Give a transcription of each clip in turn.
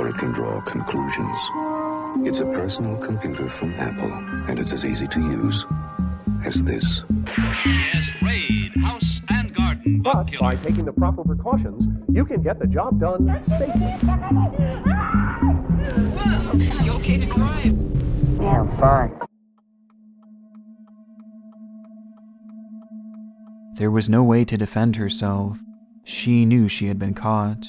or it can draw conclusions. It's a personal computer from Apple, and it's as easy to use as this. Yes, Raid, House and Garden. But by taking the proper precautions, you can get the job done safely. You okay to drive? Yeah, I'm fine. There was no way to defend herself. She knew she had been caught.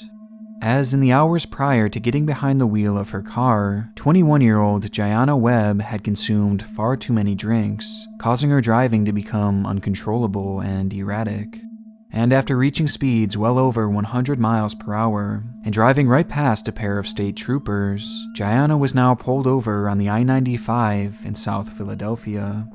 As in the hours prior to getting behind the wheel of her car, 21-year-old Jayana Webb had consumed far too many drinks, causing her driving to become uncontrollable and erratic. And after reaching speeds well over 100 miles per hour and driving right past a pair of state troopers, Jayana was now pulled over on the I-95 in South Philadelphia.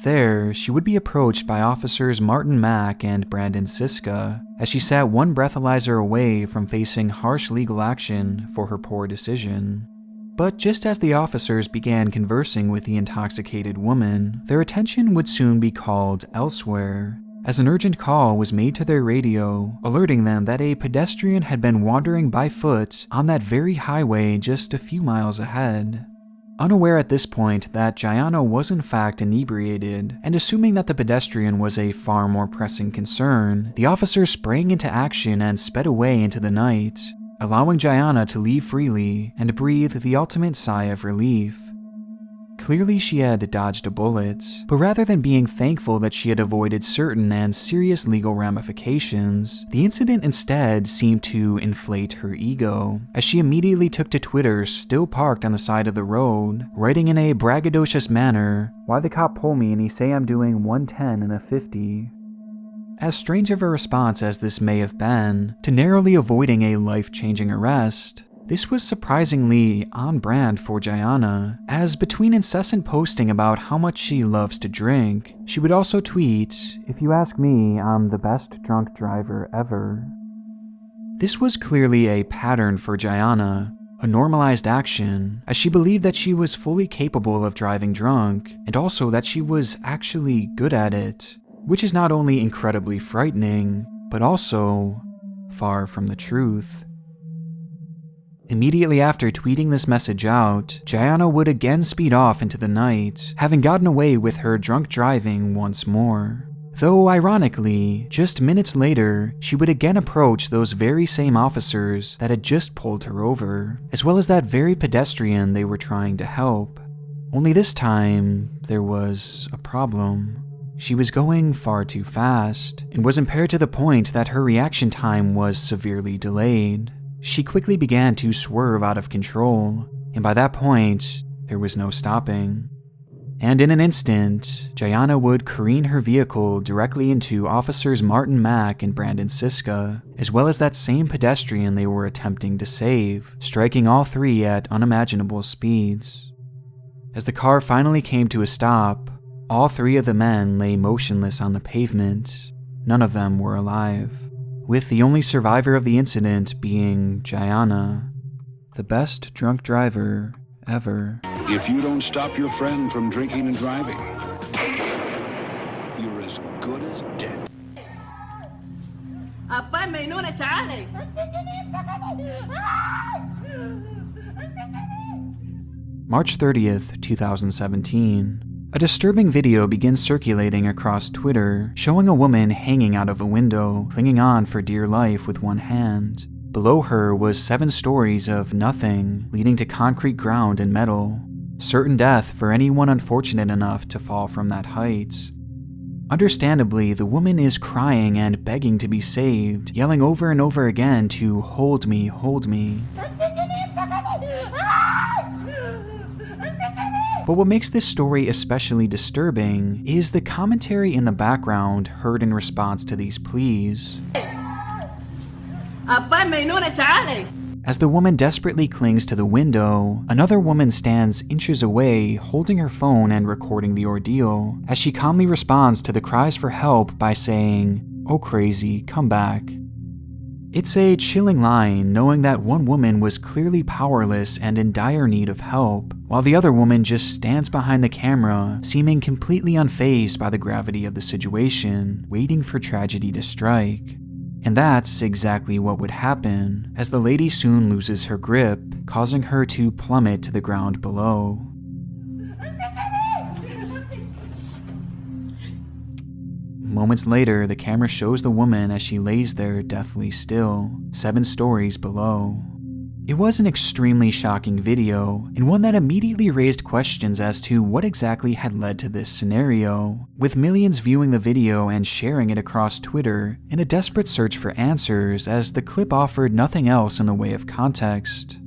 There, she would be approached by officers Martin Mack and Brandon Siska as she sat one breathalyzer away from facing harsh legal action for her poor decision. But just as the officers began conversing with the intoxicated woman, their attention would soon be called elsewhere, as an urgent call was made to their radio, alerting them that a pedestrian had been wandering by foot on that very highway just a few miles ahead. Unaware at this point that Jayana was in fact inebriated, and assuming that the pedestrian was a far more pressing concern, the officers sprang into action and sped away into the night, allowing Jayana to leave freely and breathe the ultimate sigh of relief. Clearly she had dodged a bullet, but rather than being thankful that she had avoided certain and serious legal ramifications, the incident instead seemed to inflate her ego, as she immediately took to Twitter, still parked on the side of the road, writing in a braggadocious manner, "Why the cop pull me and he say I'm doing 110 and a 50? As strange of a response as this may have been, to narrowly avoiding a life-changing arrest, this was surprisingly on brand for Jayana, as between incessant posting about how much she loves to drink, she would also tweet, "If you ask me, I'm the best drunk driver ever." This was clearly a pattern for Jayana, a normalized action, as she believed that she was fully capable of driving drunk, and also that she was actually good at it, which is not only incredibly frightening, but also far from the truth. Immediately after tweeting this message out, Jayana would again speed off into the night, having gotten away with her drunk driving once more. Though ironically, just minutes later, she would again approach those very same officers that had just pulled her over, as well as that very pedestrian they were trying to help. Only this time, there was a problem. She was going far too fast, and was impaired to the point that her reaction time was severely delayed. She quickly began to swerve out of control, and by that point, there was no stopping. And in an instant, Jayana would careen her vehicle directly into officers Martin Mack and Brandon Siska, as well as that same pedestrian they were attempting to save, striking all three at unimaginable speeds. As the car finally came to a stop, all three of the men lay motionless on the pavement. None of them were alive, with the only survivor of the incident being Jayana, the best drunk driver ever. If you don't stop your friend from drinking and driving, you're as good as dead. March 30th, 2017. A disturbing video begins circulating across Twitter, showing a woman hanging out of a window, clinging on for dear life with one hand. Below her was 7 stories of nothing, leading to concrete ground and metal. Certain death for anyone unfortunate enough to fall from that height. Understandably, the woman is crying and begging to be saved, yelling over and over again to "Hold me, hold me." But what makes this story especially disturbing is the commentary in the background heard in response to these pleas. As the woman desperately clings to the window, another woman stands inches away, holding her phone and recording the ordeal, as she calmly responds to the cries for help by saying, "Oh crazy, come back." It's a chilling line, knowing that one woman was clearly powerless and in dire need of help, while the other woman just stands behind the camera, seeming completely unfazed by the gravity of the situation, waiting for tragedy to strike. And that's exactly what would happen, as the lady soon loses her grip, causing her to plummet to the ground below. Moments later, the camera shows the woman as she lays there deathly still, 7 stories below. It was an extremely shocking video, and one that immediately raised questions as to what exactly had led to this scenario, with millions viewing the video and sharing it across Twitter in a desperate search for answers, as the clip offered nothing else in the way of context.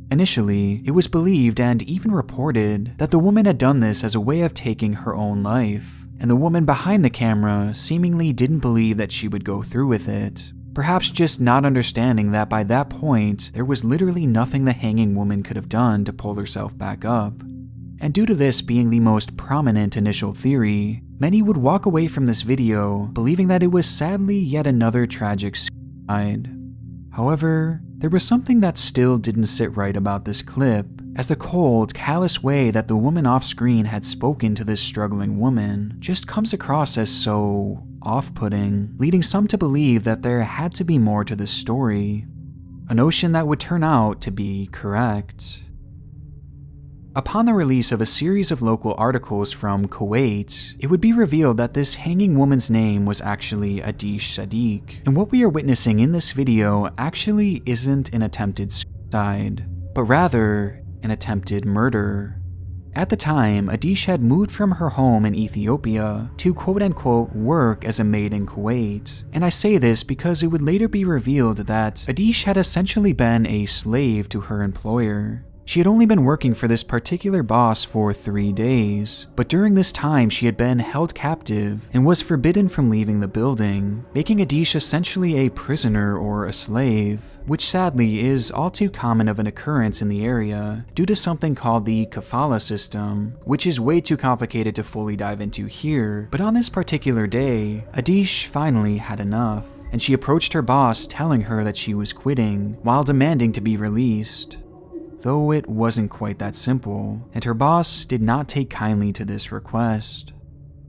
Initially, it was believed and even reported that the woman had done this as a way of taking her own life, and the woman behind the camera seemingly didn't believe that she would go through with it, perhaps just not understanding that by that point, there was literally nothing the hanging woman could have done to pull herself back up. And due to this being the most prominent initial theory, many would walk away from this video believing that it was sadly yet another tragic suicide. However, there was something that still didn't sit right about this clip, as the cold, callous way that the woman off-screen had spoken to this struggling woman just comes across as so off-putting, leading some to believe that there had to be more to this story, a notion that would turn out to be correct. Upon the release of a series of local articles from Kuwait, it would be revealed that this hanging woman's name was actually Adish Sadiq, and what we are witnessing in this video actually isn't an attempted suicide, but rather an attempted murder. At the time, Adish had moved from her home in Ethiopia to quote-unquote work as a maid in Kuwait, and I say this because it would later be revealed that Adish had essentially been a slave to her employer. She had only been working for this particular boss for 3 days, but during this time she had been held captive and was forbidden from leaving the building, making Adish essentially a prisoner or a slave, which sadly is all too common of an occurrence in the area due to something called the kafala system, which is way too complicated to fully dive into here, but on this particular day, Adish finally had enough, and she approached her boss telling her that she was quitting while demanding to be released. Though it wasn't quite that simple, and her boss did not take kindly to this request.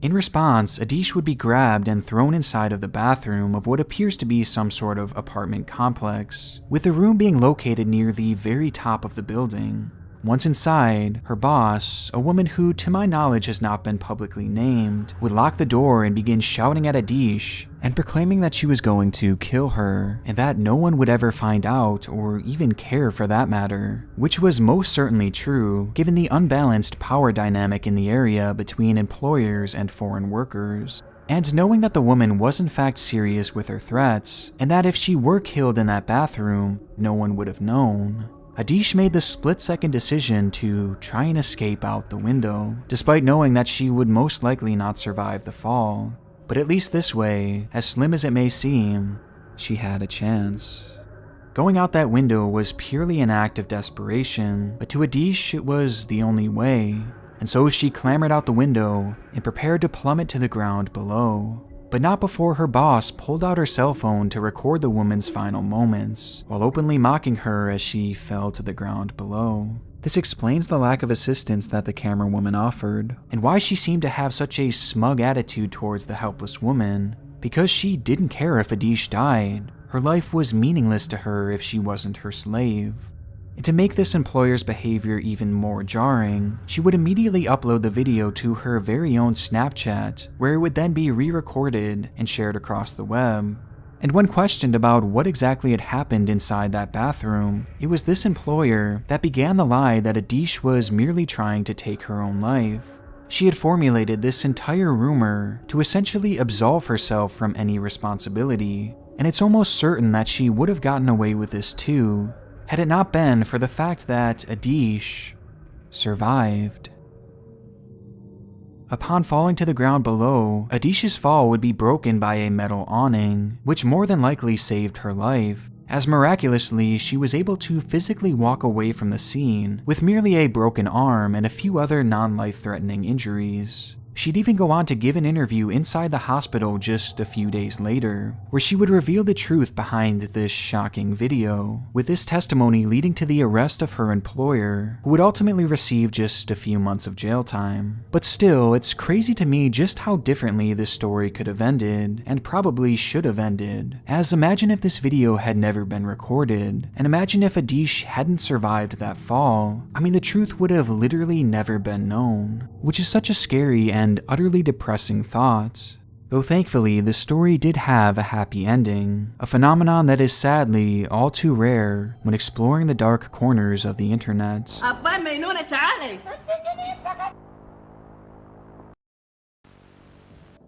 In response, Adish would be grabbed and thrown inside of the bathroom of what appears to be some sort of apartment complex, with the room being located near the very top of the building. Once inside, her boss, a woman who to my knowledge has not been publicly named, would lock the door and begin shouting at Adish and proclaiming that she was going to kill her and that no one would ever find out or even care for that matter, which was most certainly true given the unbalanced power dynamic in the area between employers and foreign workers. And knowing that the woman was in fact serious with her threats, and that if she were killed in that bathroom, no one would have known, Adish made the split-second decision to try and escape out the window, despite knowing that she would most likely not survive the fall. But at least this way, as slim as it may seem, she had a chance. Going out that window was purely an act of desperation, but to Adish it was the only way, and so she clambered out the window and prepared to plummet to the ground below. But not before her boss pulled out her cell phone to record the woman's final moments, while openly mocking her as she fell to the ground below. This explains the lack of assistance that the camera woman offered, and why she seemed to have such a smug attitude towards the helpless woman, because she didn't care if Adish died. Her life was meaningless to her if she wasn't her slave. And to make this employer's behavior even more jarring, she would immediately upload the video to her very own Snapchat, where it would then be re-recorded and shared across the web. And when questioned about what exactly had happened inside that bathroom, it was this employer that began the lie that Adish was merely trying to take her own life. She had formulated this entire rumor to essentially absolve herself from any responsibility, and it's almost certain that she would have gotten away with this too, had it not been for the fact that Adish survived. Upon falling to the ground below, Adish's fall would be broken by a metal awning, which more than likely saved her life, as miraculously she was able to physically walk away from the scene with merely a broken arm and a few other non-life-threatening injuries. She'd even go on to give an interview inside the hospital just a few days later, where she would reveal the truth behind this shocking video, with this testimony leading to the arrest of her employer, who would ultimately receive just a few months of jail time. But still, it's crazy to me just how differently this story could have ended, and probably should have ended. As imagine if this video had never been recorded, and imagine if Adish hadn't survived that fall. I mean, the truth would have literally never been known, which is such a scary and utterly depressing thought. Though thankfully, the story did have a happy ending, a phenomenon that is sadly all too rare when exploring the dark corners of the internet.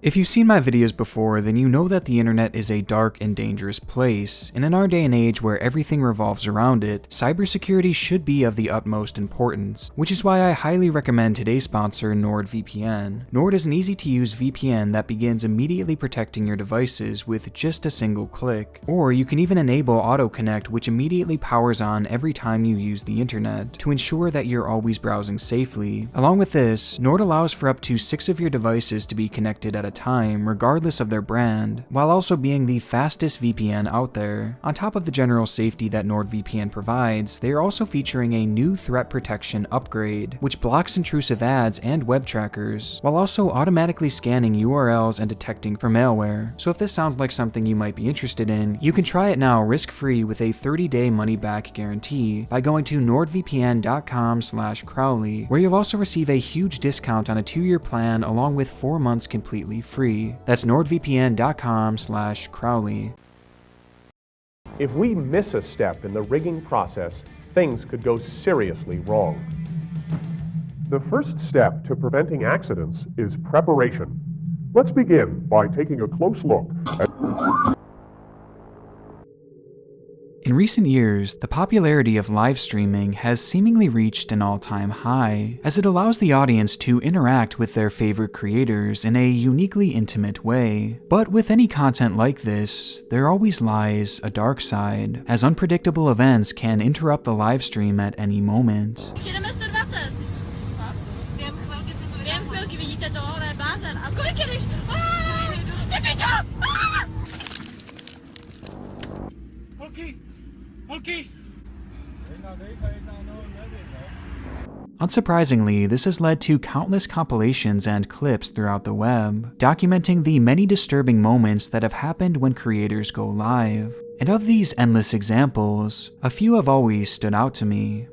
If you've seen my videos before, then you know that the internet is a dark and dangerous place, and in our day and age where everything revolves around it, cybersecurity should be of the utmost importance, which is why I highly recommend today's sponsor, NordVPN. Nord is an easy-to-use VPN that begins immediately protecting your devices with just a single click, or you can even enable AutoConnect, which immediately powers on every time you use the internet, to ensure that you're always browsing safely. Along with this, Nord allows for up to 6 of your devices to be connected at a time, regardless of their brand, while also being the fastest VPN out there. On top of the general safety that NordVPN provides, they are also featuring a new threat protection upgrade, which blocks intrusive ads and web trackers, while also automatically scanning URLs and detecting for malware. So if this sounds like something you might be interested in, you can try it now risk-free with a 30-day money-back guarantee by going to nordvpn.com/Crowley, where you'll also receive a huge discount on a 2-year plan along with 4 months completely free. That's nordvpn.com/Crowley. If we miss a step in the rigging process, things could go seriously wrong. The first step to preventing accidents is preparation. Let's begin by taking a close look at... In recent years, the popularity of live streaming has seemingly reached an all-time high, as it allows the audience to interact with their favorite creators in a uniquely intimate way. But with any content like this, there always lies a dark side, as unpredictable events can interrupt the live stream at any moment. Unsurprisingly, this has led to countless compilations and clips throughout the web, documenting the many disturbing moments that have happened when creators go live. And of these endless examples, a few have always stood out to me.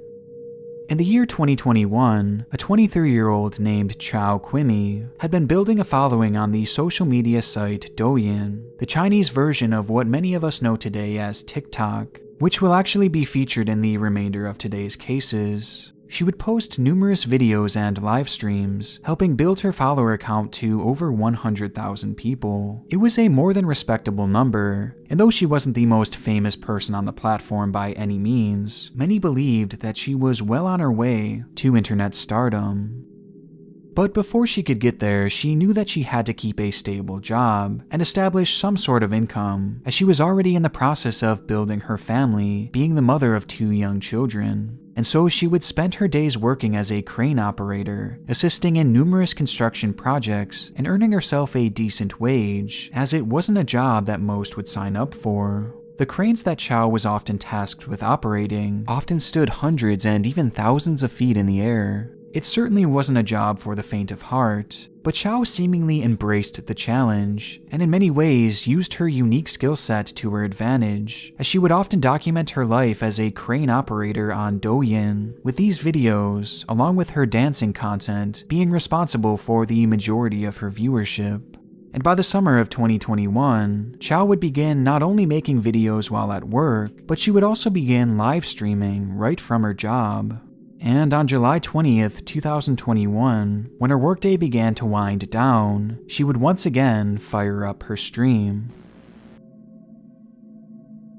In the year 2021, a 23-year-old named Chao Qimi had been building a following on the social media site Douyin, the Chinese version of what many of us know today as TikTok, which will actually be featured in the remainder of today's cases. She would post numerous videos and live streams, helping build her follower count to over 100,000 people. It was a more than respectable number, and though she wasn't the most famous person on the platform by any means, many believed that she was well on her way to internet stardom. But before she could get there, she knew that she had to keep a stable job and establish some sort of income, as she was already in the process of building her family, being the mother of 2 young children. And so she would spend her days working as a crane operator, assisting in numerous construction projects and earning herself a decent wage, as it wasn't a job that most would sign up for. The cranes that Chao was often tasked with operating often stood hundreds and even thousands of feet in the air. It certainly wasn't a job for the faint of heart, but Chao seemingly embraced the challenge, and in many ways used her unique skill set to her advantage, as she would often document her life as a crane operator on Douyin, with these videos, along with her dancing content, being responsible for the majority of her viewership. And by the summer of 2021, Chao would begin not only making videos while at work, but she would also begin live streaming right from her job. And on July 20th, 2021, when her workday began to wind down, she would once again fire up her stream.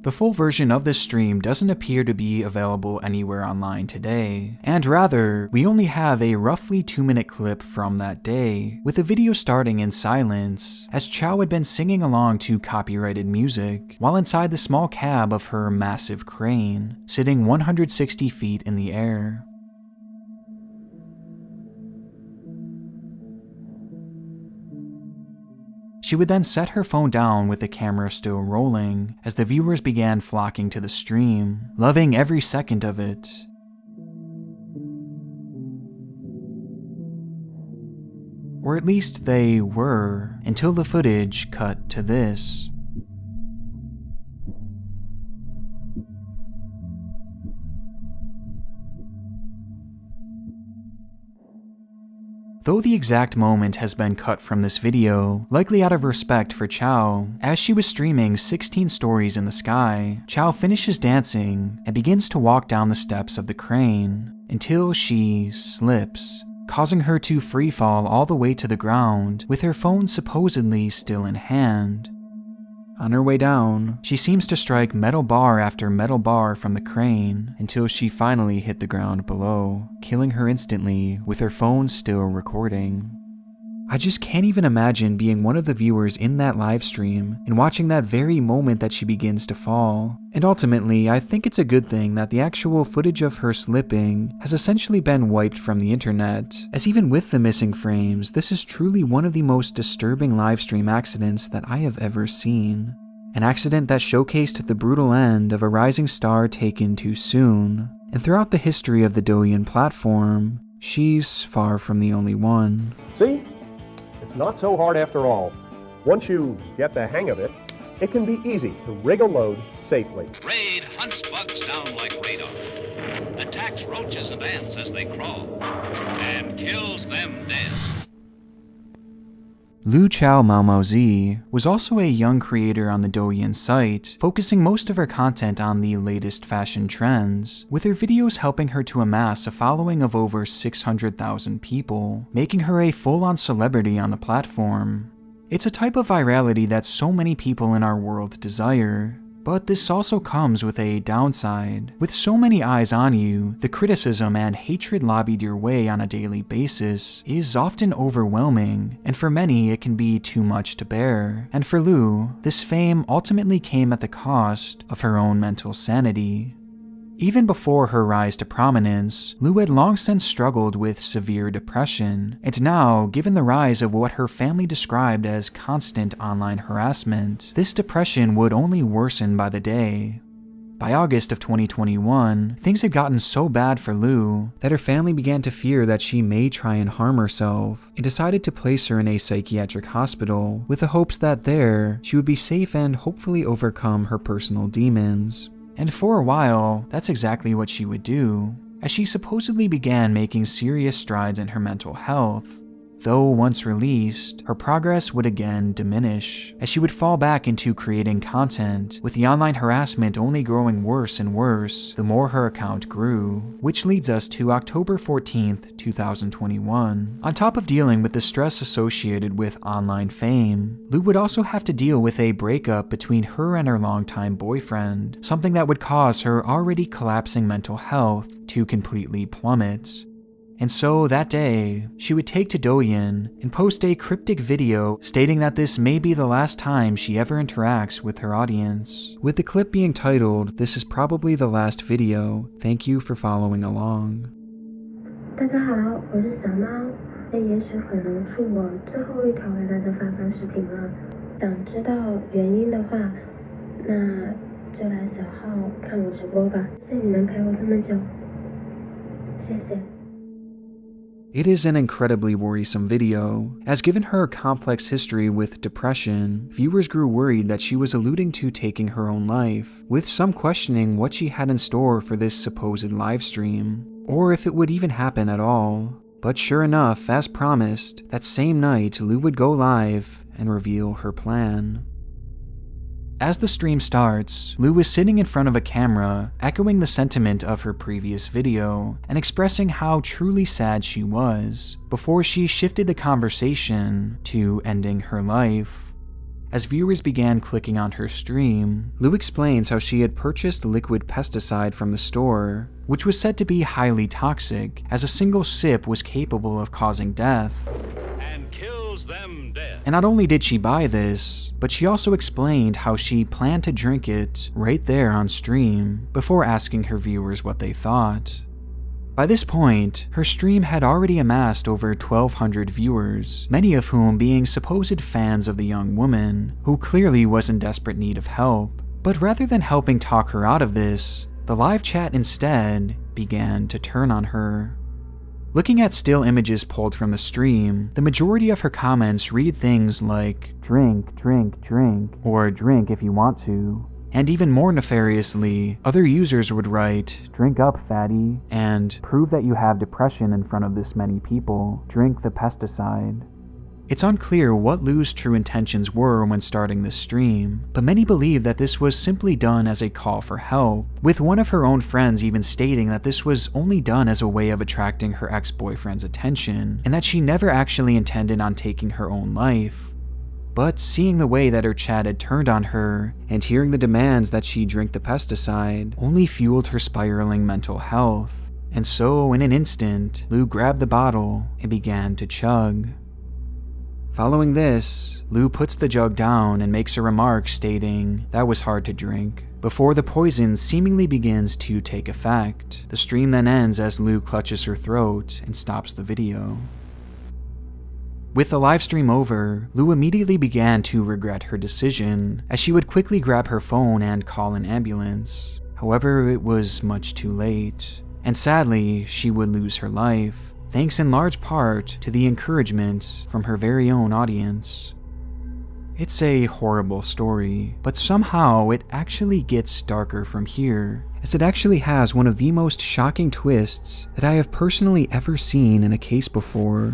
The full version of this stream doesn't appear to be available anywhere online today, and rather, we only have a roughly 2-minute clip from that day, with the video starting in silence, as Chao had been singing along to copyrighted music, while inside the small cab of her massive crane, sitting 160 feet in the air. She would then set her phone down with the camera still rolling as the viewers began flocking to the stream, loving every second of it. Or at least they were, until the footage cut to this. Though the exact moment has been cut from this video, likely out of respect for Chow, as she was streaming 16 stories in the sky, Chow finishes dancing and begins to walk down the steps of the crane until she slips, causing her to free fall all the way to the ground with her phone supposedly still in hand. On her way down, she seems to strike metal bar after metal bar from the crane until she finally hit the ground below, killing her instantly with her phone still recording. I just can't even imagine being one of the viewers in that live stream and watching that very moment that she begins to fall. And ultimately, I think it's a good thing that the actual footage of her slipping has essentially been wiped from the internet, as even with the missing frames, this is truly one of the most disturbing live stream accidents that I have ever seen. An accident that showcased the brutal end of a rising star taken too soon. And throughout the history of the Douyin platform, she's far from the only one. See? It's not so hard after all. Once you get the hang of it, it can be easy to rig a load safely. Raid hunts bugs down like radar, attacks roaches and ants as they crawl, and kills them dead. Lu Chao Maomaozi was also a young creator on the Douyin site, focusing most of her content on the latest fashion trends, with her videos helping her to amass a following of over 600,000 people, making her a full-on celebrity on the platform. It's a type of virality that so many people in our world desire. But this also comes with a downside. With so many eyes on you, the criticism and hatred lobbied your way on a daily basis is often overwhelming, and for many it can be too much to bear. And for Lu, this fame ultimately came at the cost of her own mental sanity. Even before her rise to prominence, Lu had long since struggled with severe depression, and now, given the rise of what her family described as constant online harassment, this depression would only worsen by the day. By August of 2021, things had gotten so bad for Lu that her family began to fear that she may try and harm herself, and decided to place her in a psychiatric hospital with the hopes that there, she would be safe and hopefully overcome her personal demons. And for a while, that's exactly what she would do, as she supposedly began making serious strides in her mental health. Though once released, her progress would again diminish, as she would fall back into creating content, with the online harassment only growing worse and worse the more her account grew, which leads us to October 14th, 2021. On top of dealing with the stress associated with online fame, Lu would also have to deal with a breakup between her and her longtime boyfriend, something that would cause her already collapsing mental health to completely plummet. And so that day, she would take to Douyin and post a cryptic video stating that this may be the last time she ever interacts with her audience, with the clip being titled, "This is probably the last video, thank you for following along." 大家好，我是小猫，也许可能是我最后一条给大家发送视频了。想知道原因的话，那就来小号看我直播吧。谢谢你们陪我这么久，谢谢。 It is an incredibly worrisome video, as given her complex history with depression, viewers grew worried that she was alluding to taking her own life, with some questioning what she had in store for this supposed livestream, or if it would even happen at all. But sure enough, as promised, that same night Lu would go live and reveal her plan. As the stream starts, Lu is sitting in front of a camera, echoing the sentiment of her previous video, and expressing how truly sad she was, before she shifted the conversation to ending her life. As viewers began clicking on her stream, Lu explains how she had purchased liquid pesticide from the store, which was said to be highly toxic, as a single sip was capable of causing death. And not only did she buy this, but she also explained how she planned to drink it right there on stream, before asking her viewers what they thought. By this point, her stream had already amassed over 1,200 viewers, many of whom being supposed fans of the young woman, who clearly was in desperate need of help. But rather than helping talk her out of this, the live chat instead began to turn on her. Looking at still images pulled from the stream, the majority of her comments read things like, "Drink, drink, drink," or "Drink if you want to." And even more nefariously, other users would write, "Drink up, fatty," and "Prove that you have depression in front of this many people. Drink the pesticide." It's unclear what Lu's true intentions were when starting this stream, but many believe that this was simply done as a call for help, with one of her own friends even stating that this was only done as a way of attracting her ex-boyfriend's attention, and that she never actually intended on taking her own life. But seeing the way that her chat had turned on her, and hearing the demands that she drink the pesticide, only fueled her spiraling mental health. And so, in an instant, Lu grabbed the bottle and began to chug. Following this, Lu puts the jug down and makes a remark stating, "That was hard to drink," before the poison seemingly begins to take effect. The stream then ends as Lu clutches her throat and stops the video. With the livestream over, Lu immediately began to regret her decision, as she would quickly grab her phone and call an ambulance. However, it was much too late, and sadly, she would lose her life, thanks in large part to the encouragement from her very own audience. It's a horrible story, but somehow it actually gets darker from here, as it actually has one of the most shocking twists that I have personally ever seen in a case before.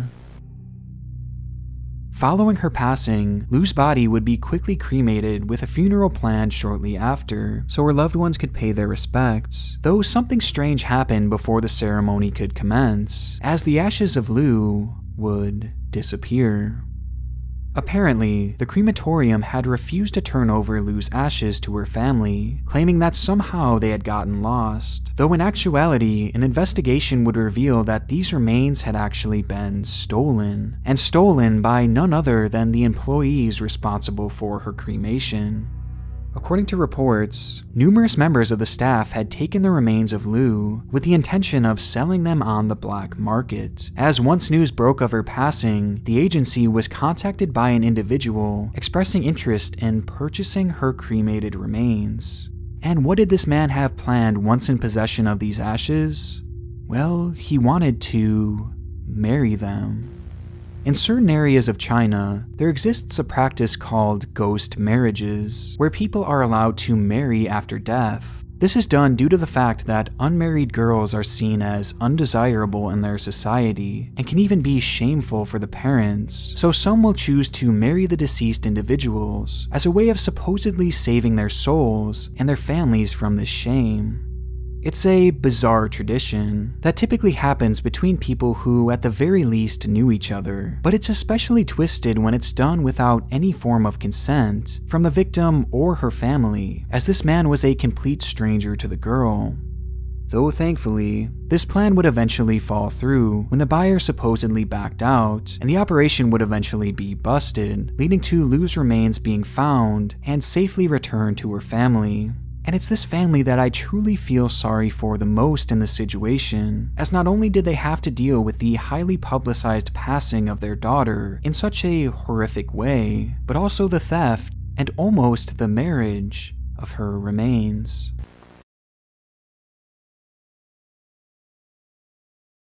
Following her passing, Lu's body would be quickly cremated with a funeral planned shortly after, so her loved ones could pay their respects, though something strange happened before the ceremony could commence, as the ashes of Lu would disappear. Apparently, the crematorium had refused to turn over Lu's ashes to her family, claiming that somehow they had gotten lost, though in actuality, an investigation would reveal that these remains had actually been stolen, and stolen by none other than the employees responsible for her cremation. According to reports, numerous members of the staff had taken the remains of Lu with the intention of selling them on the black market, as once news broke of her passing, the agency was contacted by an individual expressing interest in purchasing her cremated remains. And what did this man have planned once in possession of these ashes? Well, he wanted to marry them. In certain areas of China, there exists a practice called ghost marriages, where people are allowed to marry after death. This is done due to the fact that unmarried girls are seen as undesirable in their society, and can even be shameful for the parents, so some will choose to marry the deceased individuals as a way of supposedly saving their souls and their families from this shame. It's a bizarre tradition that typically happens between people who at the very least knew each other, but it's especially twisted when it's done without any form of consent from the victim or her family, as this man was a complete stranger to the girl. Though thankfully, this plan would eventually fall through when the buyer supposedly backed out, and the operation would eventually be busted, leading to Lu's remains being found and safely returned to her family. And it's this family that I truly feel sorry for the most in this situation, as not only did they have to deal with the highly publicized passing of their daughter in such a horrific way, but also the theft and almost the marriage of her remains.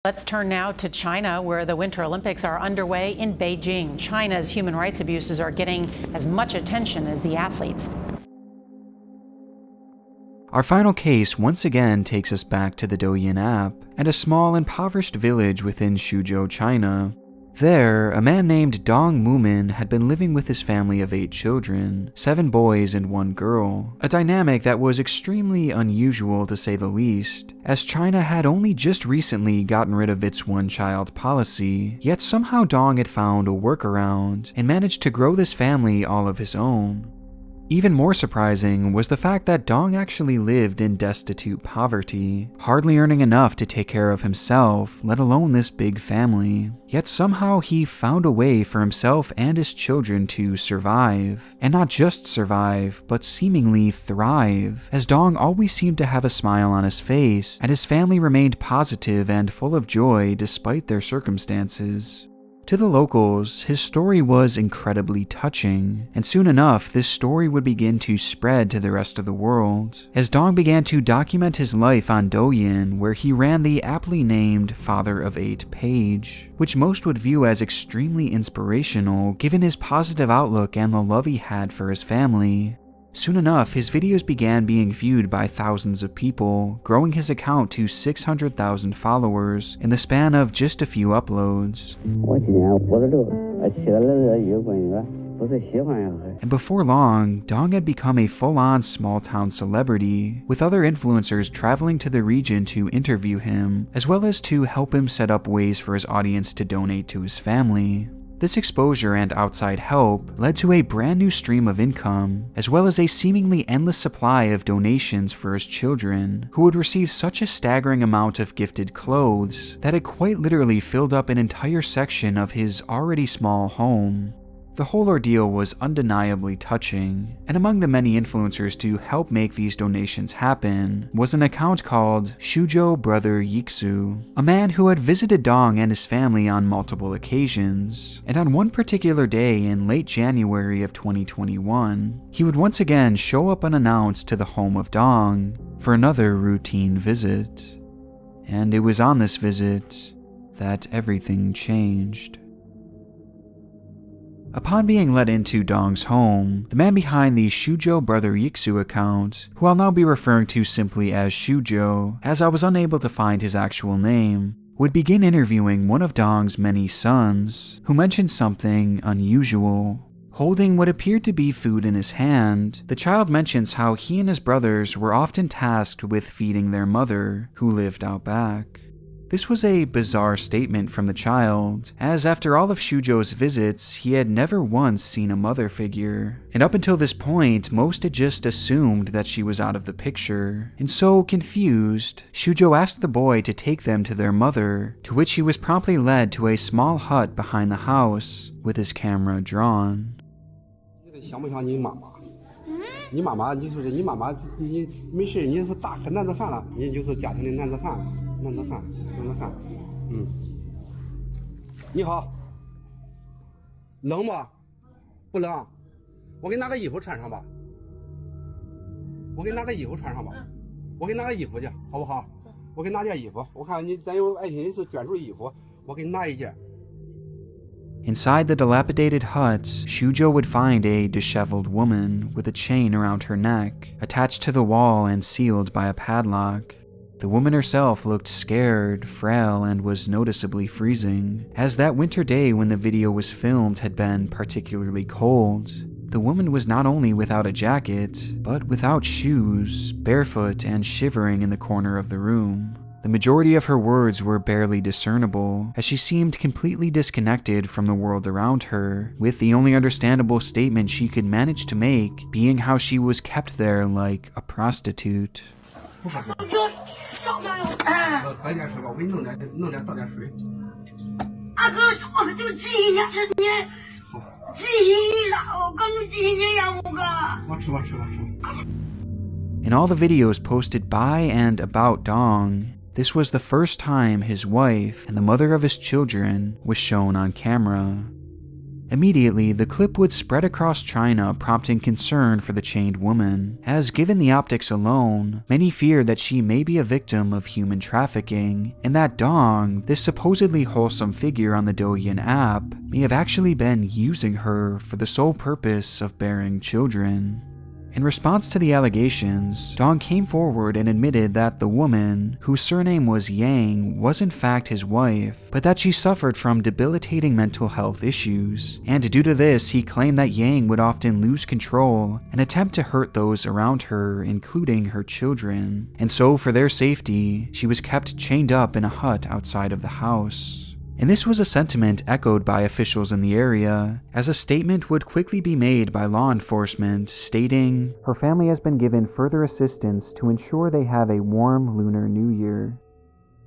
Let's turn now to China, where the Winter Olympics are underway in Beijing. China's human rights abuses are getting as much attention as the athletes. Our final case once again takes us back to the Douyin app and a small impoverished village within Suzhou, China. There, a man named Dong Mumin had been living with his family of 8 children, 7 boys and 1 girl, a dynamic that was extremely unusual to say the least, as China had only just recently gotten rid of its one-child policy, yet somehow Dong had found a workaround and managed to grow this family all of his own. Even more surprising was the fact that Dong actually lived in destitute poverty, hardly earning enough to take care of himself, let alone this big family. Yet somehow he found a way for himself and his children to survive. And not just survive, but seemingly thrive, as Dong always seemed to have a smile on his face, and his family remained positive and full of joy despite their circumstances. To the locals, his story was incredibly touching, and soon enough, this story would begin to spread to the rest of the world, as Dong began to document his life on Douyin, where he ran the aptly named Father of 8 page, which most would view as extremely inspirational given his positive outlook and the love he had for his family. Soon enough, his videos began being viewed by thousands of people, growing his account to 600,000 followers in the span of just a few uploads. And before long, Dong had become a full-on small-town celebrity, with other influencers traveling to the region to interview him, as well as to help him set up ways for his audience to donate to his family. This exposure and outside help led to a brand new stream of income, as well as a seemingly endless supply of donations for his children, who would receive such a staggering amount of gifted clothes that it quite literally filled up an entire section of his already small home. The whole ordeal was undeniably touching, and among the many influencers to help make these donations happen was an account called Shujo Brother Yiksu, a man who had visited Dong and his family on multiple occasions, and on one particular day in late January of 2021, he would once again show up unannounced to the home of Dong for another routine visit. And it was on this visit that everything changed. Upon being let into Dong's home, the man behind the Shujo Brother Yiksu account, who I'll now be referring to simply as Shujo, as I was unable to find his actual name, would begin interviewing one of Dong's many sons, who mentioned something unusual. Holding what appeared to be food in his hand, the child mentions how he and his brothers were often tasked with feeding their mother, who lived out back. This was a bizarre statement from the child, as after all of Shujo's visits, he had never once seen a mother figure, and up until this point, most had just assumed that she was out of the picture. And so, confused, Shujo asked the boy to take them to their mother, to which he was promptly led to a small hut behind the house, with his camera drawn. Inside the dilapidated hut, Shujo would find a disheveled woman with a chain around her neck, attached to the wall and sealed by a padlock. The woman herself looked scared, frail, and was noticeably freezing, as that winter day when the video was filmed had been particularly cold. The woman was not only without a jacket, but without shoes, barefoot and shivering in the corner of the room. The majority of her words were barely discernible, as she seemed completely disconnected from the world around her, with the only understandable statement she could manage to make being how she was kept there like a prostitute. In all the videos posted by and about Dong, this was the first time his wife and the mother of his children was shown on camera. Immediately, the clip would spread across China, prompting concern for the chained woman, as given the optics alone, many feared that she may be a victim of human trafficking, and that Dong, this supposedly wholesome figure on the Douyin app, may have actually been using her for the sole purpose of bearing children. In response to the allegations, Dong came forward and admitted that the woman, whose surname was Yang, was in fact his wife, but that she suffered from debilitating mental health issues, and due to this, he claimed that Yang would often lose control and attempt to hurt those around her, including her children, and so for their safety, she was kept chained up in a hut outside of the house. And this was a sentiment echoed by officials in the area, as a statement would quickly be made by law enforcement stating, "Her family has been given further assistance to ensure they have a warm Lunar New Year."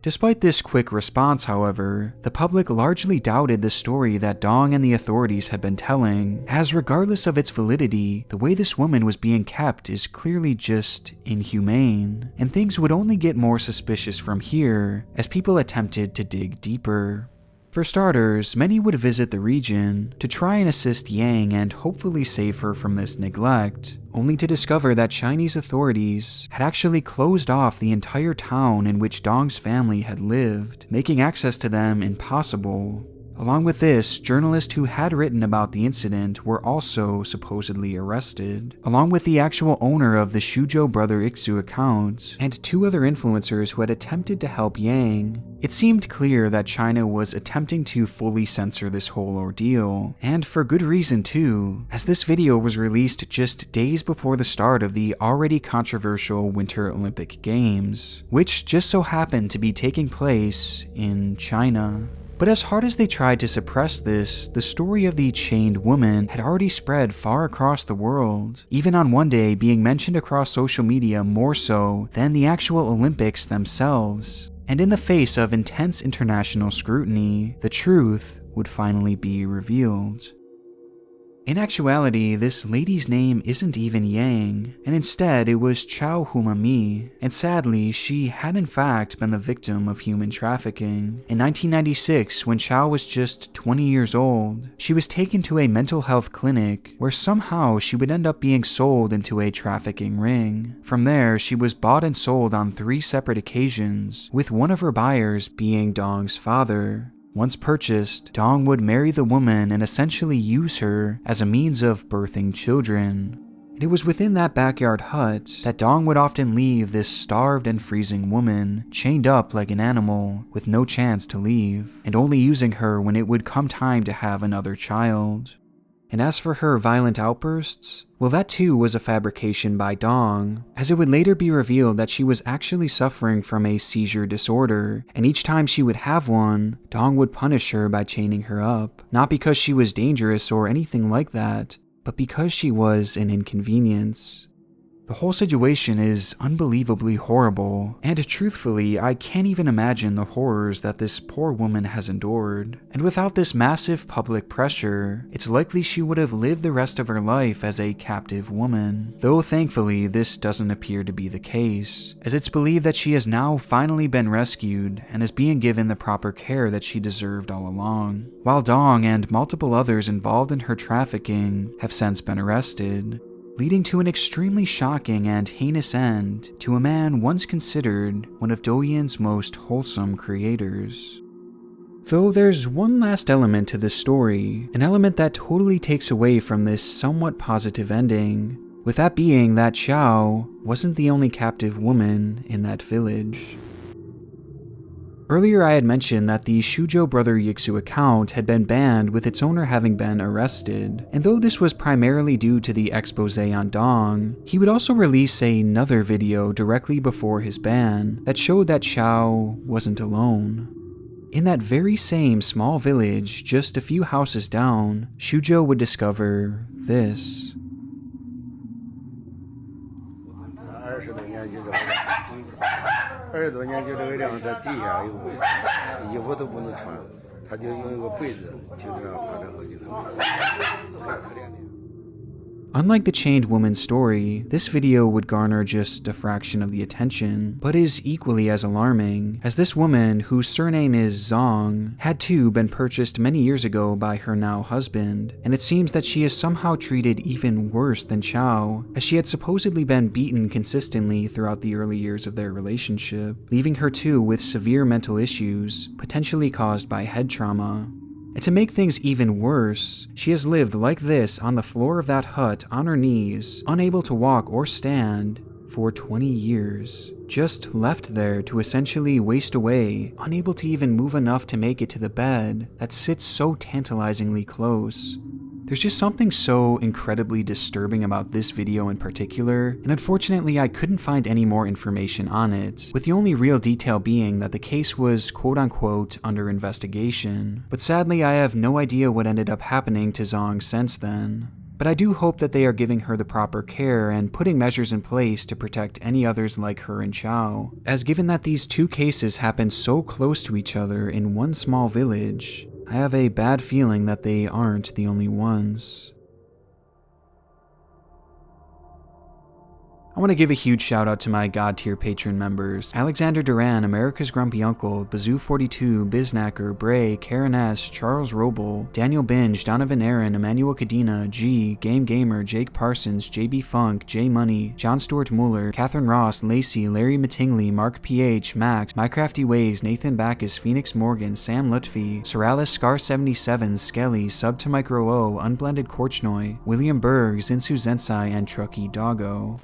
Despite this quick response, however, the public largely doubted the story that Dong and the authorities had been telling, as regardless of its validity, the way this woman was being kept is clearly just inhumane, and things would only get more suspicious from here as people attempted to dig deeper. For starters, many would visit the region to try and assist Yang and hopefully save her from this neglect, only to discover that Chinese authorities had actually closed off the entire town in which Dong's family had lived, making access to them impossible. Along with this, journalists who had written about the incident were also supposedly arrested, along with the actual owner of the Shuzhou Brother Iksu account, and 2 other influencers who had attempted to help Yang. It seemed clear that China was attempting to fully censor this whole ordeal, and for good reason too, as this video was released just days before the start of the already controversial Winter Olympic Games, which just so happened to be taking place in China. But as hard as they tried to suppress this, the story of the chained woman had already spread far across the world, even on one day being mentioned across social media more so than the actual Olympics themselves. And in the face of intense international scrutiny, the truth would finally be revealed. In actuality, this lady's name isn't even Yang, and instead it was Chao Humami, and sadly, she had in fact been the victim of human trafficking. In 1996, when Chao was just 20 years old, she was taken to a mental health clinic where somehow she would end up being sold into a trafficking ring. From there, she was bought and sold on 3 separate occasions, with one of her buyers being Dong's father. Once purchased, Dong would marry the woman and essentially use her as a means of birthing children. And it was within that backyard hut that Dong would often leave this starved and freezing woman, chained up like an animal, with no chance to leave, and only using her when it would come time to have another child. And as for her violent outbursts, well, that too was a fabrication by Dong, as it would later be revealed that she was actually suffering from a seizure disorder, and each time she would have one, Dong would punish her by chaining her up, not because she was dangerous or anything like that, but because she was an inconvenience. The whole situation is unbelievably horrible, and truthfully, I can't even imagine the horrors that this poor woman has endured. And without this massive public pressure, it's likely she would have lived the rest of her life as a captive woman. Though thankfully, this doesn't appear to be the case, as it's believed that she has now finally been rescued and is being given the proper care that she deserved all along, while Dong and multiple others involved in her trafficking have since been arrested, leading to an extremely shocking and heinous end to a man once considered one of Douyin's most wholesome creators. Though there's one last element to this story, an element that totally takes away from this somewhat positive ending, with that being that Chao wasn't the only captive woman in that village. Earlier I had mentioned that the Shuzhou Brother Iksu account had been banned with its owner having been arrested, and though this was primarily due to the expose on Dong, he would also release another video directly before his ban that showed that Chao wasn't alone. In that very same small village just a few houses down, Shuzhou would discover this. Unlike the chained woman's story, this video would garner just a fraction of the attention, but is equally as alarming, as this woman, whose surname is Zong, had too been purchased many years ago by her now husband, and it seems that she is somehow treated even worse than Chao, as she had supposedly been beaten consistently throughout the early years of their relationship, leaving her too with severe mental issues, potentially caused by head trauma. And to make things even worse, she has lived like this on the floor of that hut on her knees, unable to walk or stand, for 20 years, just left there to essentially waste away, unable to even move enough to make it to the bed that sits so tantalizingly close. There's just something so incredibly disturbing about this video in particular, and unfortunately I couldn't find any more information on it, with the only real detail being that the case was quote-unquote under investigation. But sadly I have no idea what ended up happening to Zhang since then. But I do hope that they are giving her the proper care and putting measures in place to protect any others like her and Chao, as given that these two cases happened so close to each other in one small village, I have a bad feeling that they aren't the only ones. I want to give a huge shout out to my God tier patron members: Alexander Duran, America's Grumpy Uncle, Bazoo42, Biznacker, Bray, Karen S, Charles Roble, Daniel Binge, Donovan Aaron, Emmanuel Cadena, G, Game Gamer, Jake Parsons, JB Funk, J Money, John Stewart Mueller, Catherine Ross, Lacey, Larry Mattingly, Mark PH, Max, Mycrafty Ways, Nathan Backus, Phoenix Morgan, Sam Lutfi, Seralis, Scar77, Skelly, Sub to Micro O, Unblended Korchnoi, William Berg, Zinsu Zensai, and Trucky Doggo.